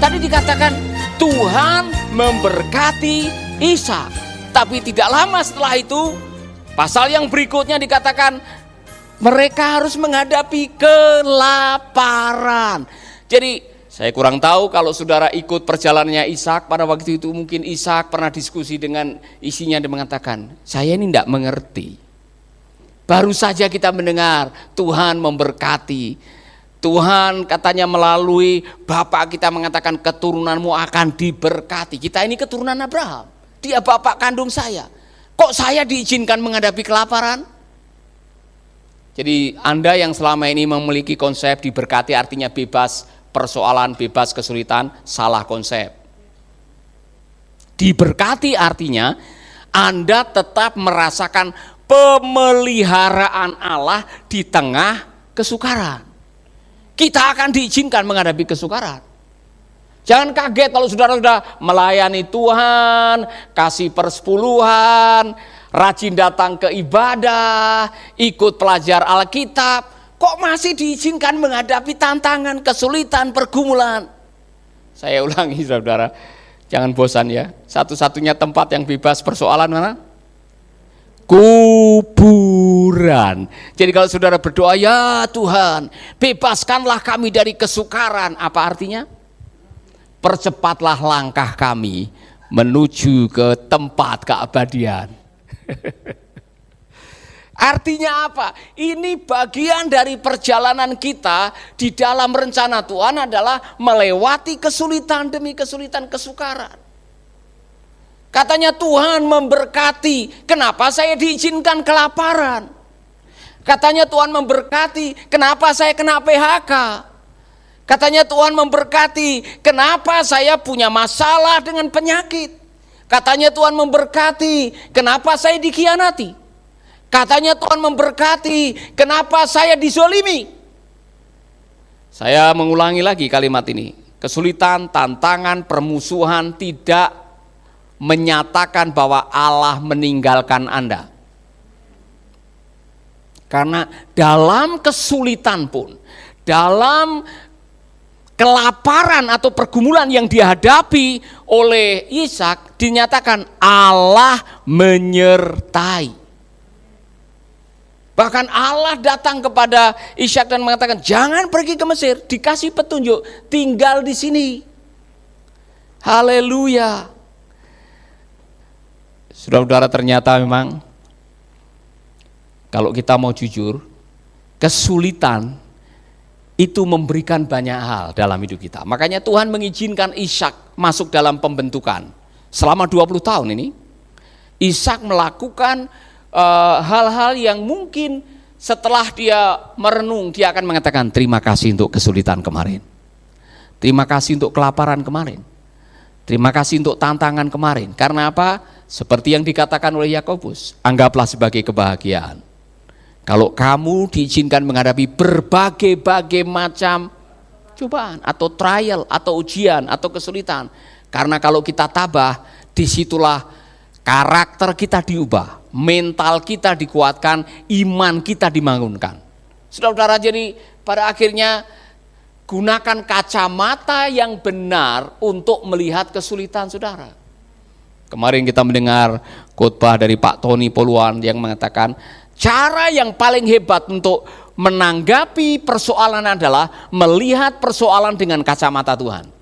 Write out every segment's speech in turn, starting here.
Tadi dikatakan Tuhan memberkati Ishak. Tapi tidak lama setelah itu, pasal yang berikutnya dikatakan mereka harus menghadapi kelaparan. Jadi saya kurang tahu kalau saudara ikut perjalanannya Ishak pada waktu itu, mungkin Ishak pernah diskusi dengan isinya dan mengatakan, saya ini tidak mengerti. Baru saja kita mendengar Tuhan memberkati. Tuhan katanya melalui bapak kita mengatakan keturunanmu akan diberkati. Kita ini keturunan Abraham. Dia bapak kandung saya. Kok saya diizinkan menghadapi kelaparan? Jadi Anda yang selama ini memiliki konsep diberkati artinya bebas persoalan, bebas kesulitan, salah konsep. Diberkati artinya Anda tetap merasakan pemeliharaan Allah di tengah kesukaran. Kita akan diizinkan menghadapi kesukaran. Jangan kaget kalau saudara sudah melayani Tuhan, kasih persepuluhan, rajin datang ke ibadah, ikut pelajar Alkitab, kok masih diizinkan menghadapi tantangan, kesulitan, pergumulan. Saya ulangi saudara, jangan bosan ya. Satu-satunya tempat yang bebas persoalan mana? Kuburan. Jadi kalau saudara berdoa, ya Tuhan, bebaskanlah kami dari kesukaran. Apa artinya? Percepatlah langkah kami menuju ke tempat keabadian. Artinya apa? Ini bagian dari perjalanan kita di dalam rencana Tuhan adalah melewati kesulitan demi kesulitan, kesukaran. Katanya Tuhan memberkati, kenapa saya diizinkan kelaparan? Katanya Tuhan memberkati, kenapa saya kena PHK? Katanya Tuhan memberkati, kenapa saya punya masalah dengan penyakit? Katanya Tuhan memberkati, kenapa saya dikhianati? Katanya Tuhan memberkati, kenapa saya dizolimi? Saya mengulangi lagi kalimat ini. Kesulitan, tantangan, permusuhan tidak menyatakan bahwa Allah meninggalkan Anda. Karena dalam kesulitan pun, dalam kelaparan atau pergumulan yang dihadapi oleh Ishak, dinyatakan Allah menyertai. Bahkan Allah datang kepada Ishak dan mengatakan, jangan pergi ke Mesir, dikasih petunjuk, tinggal di sini. Haleluya. Saudara-saudara, ternyata memang kalau kita mau jujur, kesulitan itu memberikan banyak hal dalam hidup kita. Makanya Tuhan mengizinkan Ishak masuk dalam pembentukan. Selama 20 tahun ini, Ishak melakukan hal-hal yang mungkin setelah dia merenung, dia akan mengatakan terima kasih untuk kesulitan kemarin. Terima kasih untuk kelaparan kemarin. Terima kasih untuk tantangan kemarin. Karena apa? Seperti yang dikatakan oleh Yakobus, anggaplah sebagai kebahagiaan. Kalau kamu diizinkan menghadapi berbagai macam cobaan atau trial atau ujian atau kesulitan. Karena kalau kita tabah, disitulah karakter kita diubah, mental kita dikuatkan, iman kita dibangunkan. Saudara-saudara, jadi pada akhirnya gunakan kacamata yang benar untuk melihat kesulitan saudara. Kemarin kita mendengar khotbah dari Pak Tony Poluan yang mengatakan cara yang paling hebat untuk menanggapi persoalan adalah melihat persoalan dengan kacamata Tuhan.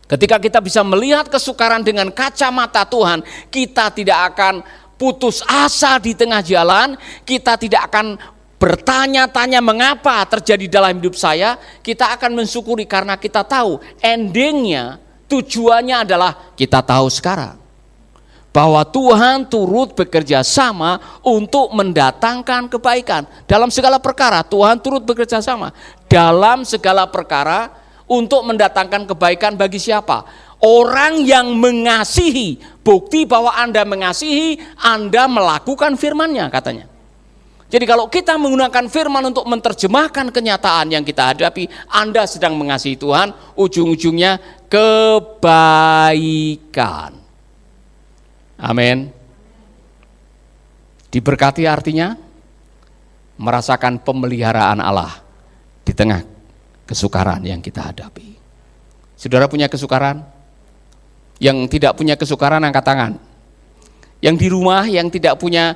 Ketika kita bisa melihat kesukaran dengan kacamata Tuhan, kita tidak akan putus asa di tengah jalan, kita tidak akan bertanya-tanya mengapa terjadi dalam hidup saya, kita akan mensyukuri karena kita tahu endingnya, tujuannya adalah kita tahu sekarang bahwa Tuhan turut bekerja sama untuk mendatangkan kebaikan. Dalam segala perkara Tuhan turut bekerja sama dalam segala perkara untuk mendatangkan kebaikan bagi siapa? Orang yang mengasihi. Bukti bahwa Anda mengasihi, Anda melakukan firman-Nya katanya. Jadi kalau kita menggunakan firman untuk menerjemahkan kenyataan yang kita hadapi, Anda sedang mengasihi Tuhan, ujung-ujungnya kebaikan. Amin. Diberkati artinya merasakan pemeliharaan Allah di tengah kesukaran yang kita hadapi. Saudara punya kesukaran? Yang tidak punya kesukaran angkat tangan. Yang di rumah yang tidak punya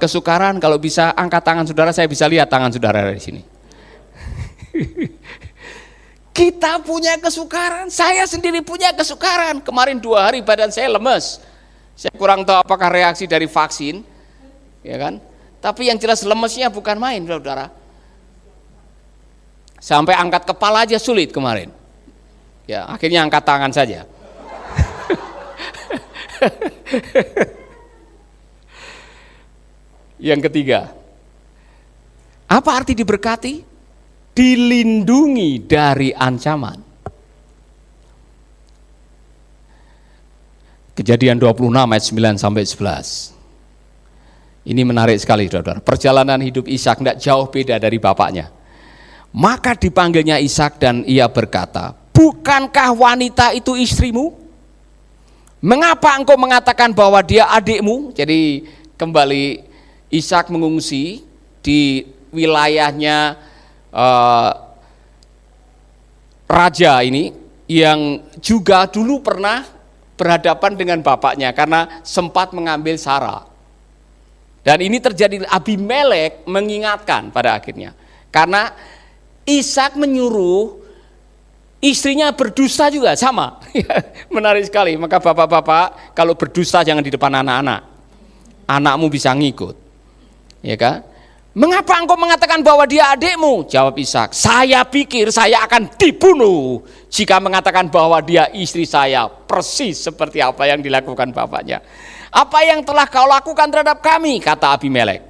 kesukaran, kalau bisa angkat tangan saudara, saya bisa lihat tangan saudara dari sini. Kita punya kesukaran, saya sendiri punya kesukaran. Kemarin 2 hari badan saya lemes. Saya kurang tahu apakah reaksi dari vaksin, ya kan? Tapi yang jelas lemesnya bukan main, saudara. Sampai angkat kepala aja sulit kemarin. Ya, akhirnya angkat tangan saja. Yang ketiga, apa arti diberkati? Dilindungi dari ancaman. Kejadian 26 ayat 9 sampai 11. Ini menarik sekali, saudara. Perjalanan hidup Ishak tidak jauh beda dari bapaknya. Maka dipanggilnya Ishak dan ia berkata, bukankah wanita itu istrimu? Mengapa engkau mengatakan bahwa dia adikmu? Jadi kembali Ishak mengungsi di wilayahnya raja ini yang juga dulu pernah berhadapan dengan bapaknya karena sempat mengambil Sarah. Dan ini terjadi, Abimelek mengingatkan pada akhirnya. Karena Ishak menyuruh istrinya berdusta juga, sama. Menarik sekali, maka bapak-bapak kalau berdusta jangan di depan anak-anak. Anakmu bisa ngikut. Ya kan? Mengapa engkau mengatakan bahwa dia adikmu? Jawab Ishak, saya pikir saya akan dibunuh jika mengatakan bahwa dia istri saya, persis seperti apa yang dilakukan bapaknya. Apa yang telah kau lakukan terhadap kami? Kata Abimelek.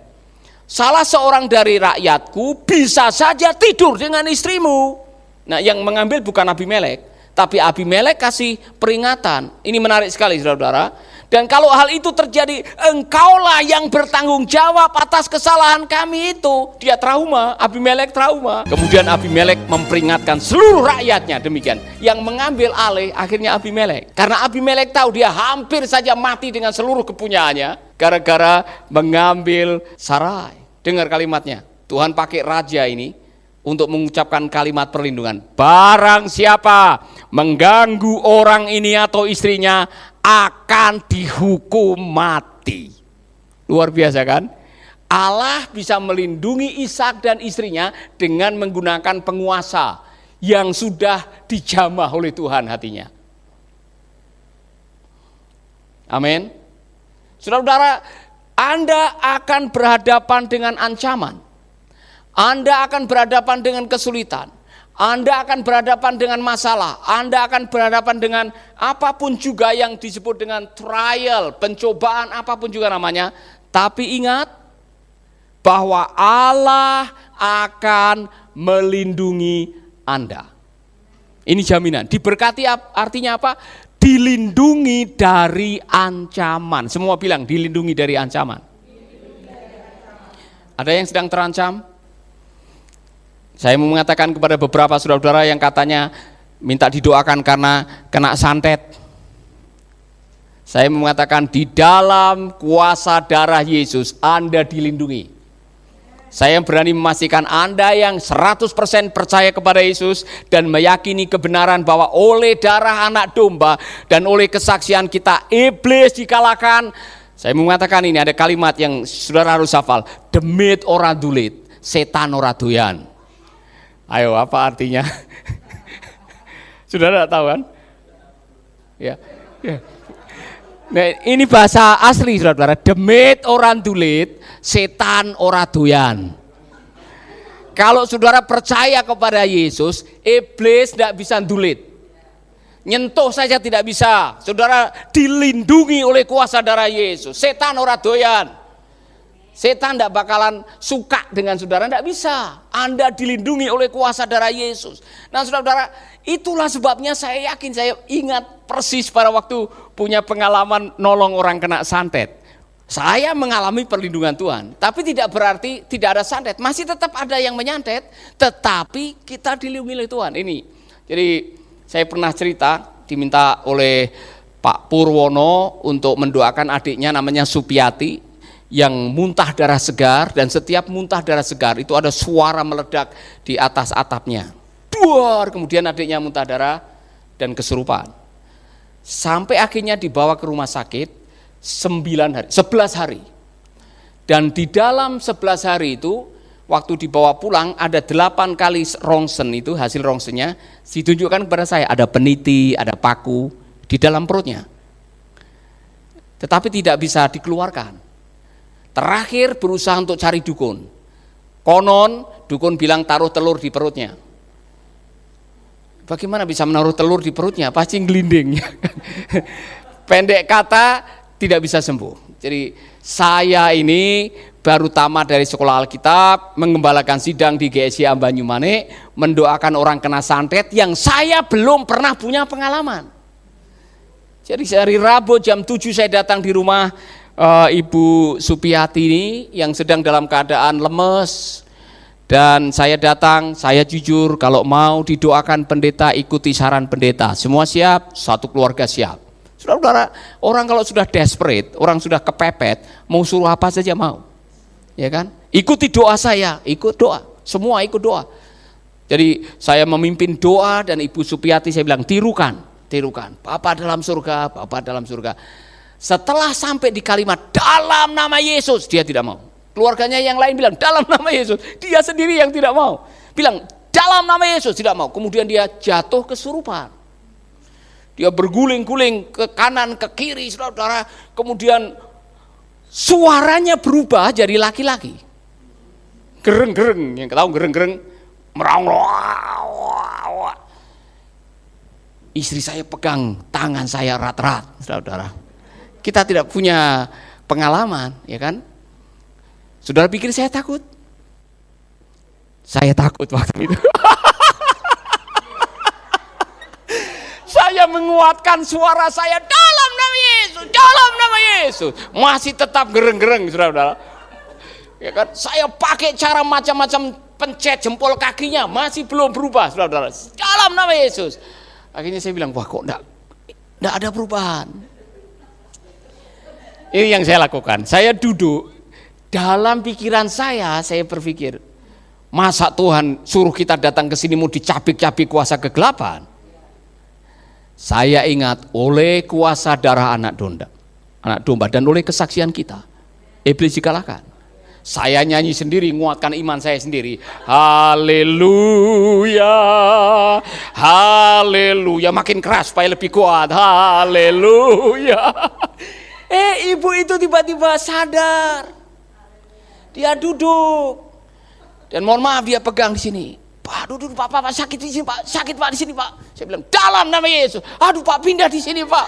Salah seorang dari rakyatku bisa saja tidur dengan istrimu. Nah, yang mengambil bukan Abimelek, tapi Abimelek kasih peringatan. Ini menarik sekali, saudara. Dan kalau hal itu terjadi, engkaulah yang bertanggung jawab atas kesalahan kami itu. Dia trauma, Abimelek trauma. Kemudian Abimelek memperingatkan seluruh rakyatnya demikian. Yang mengambil alih akhirnya Abimelek. Karena Abimelek tahu dia hampir saja mati dengan seluruh kepunyaannya gara-gara mengambil Sarai. Dengar kalimatnya. Tuhan pakai raja ini untuk mengucapkan kalimat perlindungan. Barang siapa mengganggu orang ini atau istrinya akan dihukum mati. Luar biasa kan? Allah bisa melindungi Ishak dan istrinya dengan menggunakan penguasa yang sudah dijamah oleh Tuhan hatinya. Amin. Saudara-saudara, Anda akan berhadapan dengan ancaman. Anda akan berhadapan dengan kesulitan. Anda akan berhadapan dengan masalah. Anda akan berhadapan dengan apapun juga yang disebut dengan trial, pencobaan, apapun juga namanya. Tapi ingat bahwa Allah akan melindungi Anda. Ini jaminan. Diberkati artinya apa? Dilindungi dari ancaman. Semua bilang dilindungi dari ancaman. Ada yang sedang terancam? Saya mau mengatakan kepada beberapa saudara-saudara yang katanya minta didoakan karena kena santet. Saya mau mengatakan di dalam kuasa darah Yesus Anda dilindungi. Saya berani memastikan Anda yang 100% percaya kepada Yesus dan meyakini kebenaran bahwa oleh darah anak domba dan oleh kesaksian kita iblis dikalahkan. Saya mau mengatakan ini ada kalimat yang saudara harus hafal. Demit ora dulit, setan ora doyan. Ayo, apa artinya? Saudara tidak tahu kan? Ya. Nah, ini bahasa asli, saudara. Demit orang dulit, setan ora doyan. Kalau saudara percaya kepada Yesus, iblis tidak bisa dulit. Nyentuh saja tidak bisa. Saudara dilindungi oleh kuasa darah Yesus. Setan ora doyan. Setan tidak bakalan suka dengan saudara, tidak bisa. Anda dilindungi oleh kuasa darah Yesus. Nah, saudara-saudara, itulah sebabnya saya yakin, saya ingat persis pada waktu punya pengalaman nolong orang kena santet. Saya mengalami perlindungan Tuhan, tapi tidak berarti tidak ada santet. Masih tetap ada yang menyantet, tetapi kita dilindungi oleh Tuhan. Ini, jadi saya pernah cerita, diminta oleh Pak Purwono untuk mendoakan adiknya namanya Supiati, yang muntah darah segar, dan setiap muntah darah segar itu ada suara meledak di atas atapnya. duar, kemudian adiknya muntah darah dan kesurupan. Sampai akhirnya dibawa ke rumah sakit 11 hari. Dan di dalam 11 hari itu, waktu dibawa pulang ada 8 kali rongsen itu, hasil rongsennya ditunjukkan kepada saya, ada peniti, ada paku di dalam perutnya. Tetapi tidak bisa dikeluarkan. Terakhir berusaha untuk cari dukun. Konon dukun bilang taruh telur di perutnya. Bagaimana bisa menaruh telur di perutnya? Pasti gelinding. Pendek kata, tidak bisa sembuh. Jadi saya ini baru tamat dari sekolah Alkitab, mengembalakan sidang di GSI Banyumane, mendoakan orang kena santet yang saya belum pernah punya pengalaman. Jadi hari Rabu jam 7 saya datang di rumah Ibu Supiati ini yang sedang dalam keadaan lemes. Dan saya datang, saya jujur, kalau mau didoakan pendeta, ikuti saran pendeta. Semua siap, satu keluarga siap. Saudara-saudara, orang kalau sudah desperate, orang sudah kepepet, mau suruh apa saja mau. Ya kan? Ikuti doa saya, ikut doa. Semua ikut doa. Jadi saya memimpin doa dan Ibu Supiati saya bilang, tirukan. Bapa dalam surga, Bapa dalam surga. Setelah sampai di kalimat dalam nama Yesus, dia tidak mau. Keluarganya yang lain bilang dalam nama Yesus, dia sendiri yang tidak mau. Bilang dalam nama Yesus, tidak mau. Kemudian dia jatuh kesurupan. Dia berguling-guling ke kanan, ke kiri, saudara. Kemudian suaranya berubah jadi laki-laki. Gereng-gereng, yang tahu gereng-gereng, meraung. Istri saya pegang tangan saya rat-rat, saudara. Kita tidak punya pengalaman, ya kan? Saudara pikir saya takut? Saya takut waktu itu. Saya menguatkan suara saya dalam nama Yesus, dalam nama Yesus. Masih tetap gereng-gereng, saudara. Ya kan? Saya pakai cara macam-macam, pencet jempol kakinya, masih belum berubah, saudara. Dalam nama Yesus. Akhirnya saya bilang, wah kok enggak ada perubahan. Ini yang saya lakukan. Saya duduk. Dalam pikiran saya berpikir, masa Tuhan suruh kita datang ke sini mau dicabik-cabik kuasa kegelapan? Saya ingat oleh kuasa darah anak domba dan oleh kesaksian kita, iblis dikalahkan. Saya nyanyi sendiri, menguatkan iman saya sendiri. Haleluya, haleluya, makin keras supaya lebih kuat. Haleluya. Ibu itu tiba-tiba sadar. Dia duduk dan mohon maaf dia pegang di sini. Pak, duduk Pak sakit di sini Pak, sakit Pak di sini Pak. Saya bilang dalam nama Yesus. Aduh Pak pindah di sini Pak.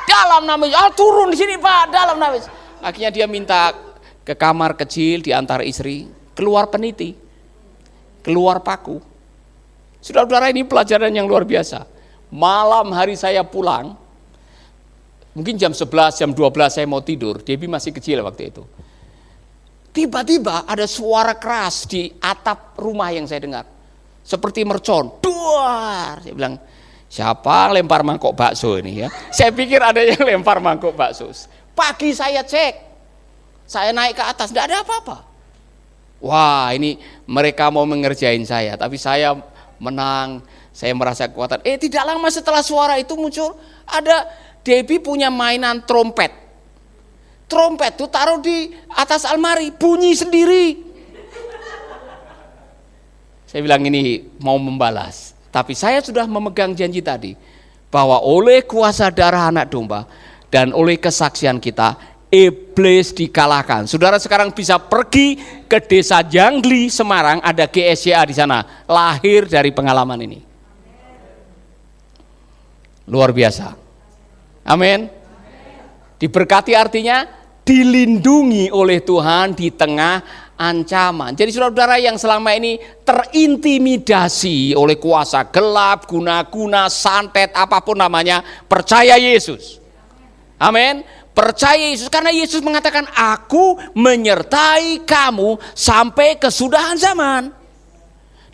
Dalam nama Yesus. Turun di sini Pak, dalam nama Yesus. Akhirnya dia minta ke kamar kecil di antara istri, keluar peniti, keluar paku. Saudara-saudara, ini pelajaran yang luar biasa. Malam hari saya pulang, mungkin jam 11, jam 12 saya mau tidur. Debbie masih kecil waktu itu. Tiba-tiba ada suara keras di atap rumah yang saya dengar. Seperti mercon. Duar. Saya bilang, siapa lempar mangkok bakso ini ya? Saya pikir ada yang lempar mangkok bakso. Pagi saya cek. Saya naik ke atas, tidak ada apa-apa. Wah, ini mereka mau mengerjain saya. Tapi saya menang. Saya merasa kekuatan. Tidak lama setelah suara itu muncul, ada Debbie punya mainan trompet. Trompet tuh taruh di atas almari, bunyi sendiri. Saya bilang ini mau membalas. Tapi saya sudah memegang janji tadi, bahwa oleh kuasa darah anak domba dan oleh kesaksian kita, iblis dikalahkan. Saudara sekarang bisa pergi ke desa Jangli, Semarang, ada GSCA di sana. Lahir dari pengalaman ini. Luar biasa. Amin. Diberkati artinya dilindungi oleh Tuhan di tengah ancaman. Jadi saudara-saudara yang selama ini terintimidasi oleh kuasa gelap, guna-guna, santet, apapun namanya, percaya Yesus. Amin. Percaya Yesus karena Yesus mengatakan, aku menyertai kamu sampai kesudahan zaman.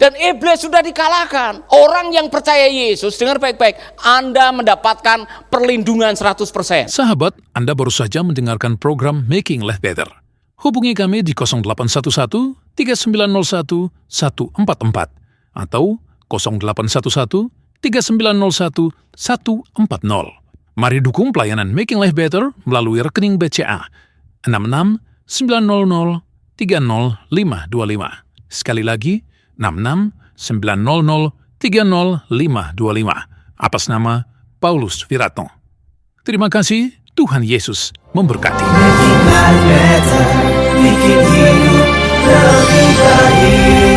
Dan iblis sudah dikalahkan. Orang yang percaya Yesus, dengar baik-baik, Anda mendapatkan perlindungan 100%. Sahabat, Anda baru saja mendengarkan program Making Life Better. Hubungi kami di 0811 3901 144 atau 0811 3901 140. Mari dukung pelayanan Making Life Better melalui rekening BCA 66 900 30525. Sekali lagi, 66 900 30525. Atas nama Paulus Wiratno. Terima kasih, Tuhan Yesus memberkati. Making life better, bikin hidup lebih baik.